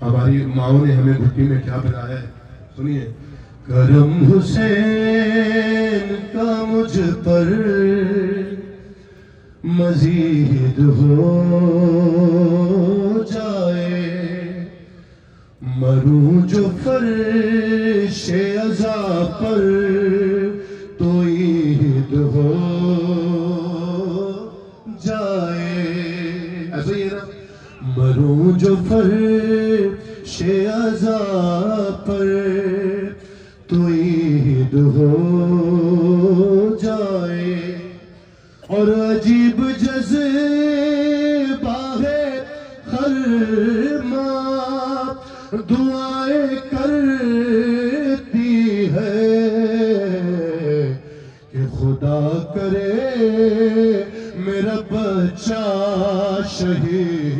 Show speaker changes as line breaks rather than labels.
ہماری ماؤں نے ہمیں گھٹی میں کیا پلایا ہے، سنیے۔ کرم حسین کا مجھ پر مزید ہو جائے، مروں جو فرش عزا پر تو عید ہو جائے، ایسا ہی ہے نا، مروں جو فرش عزا پر تو عید ہو جائے، اور عجیب جذبہ ہے ہر ماں دعائیں کرتی ہے کہ خدا کرے میرا بچہ شہید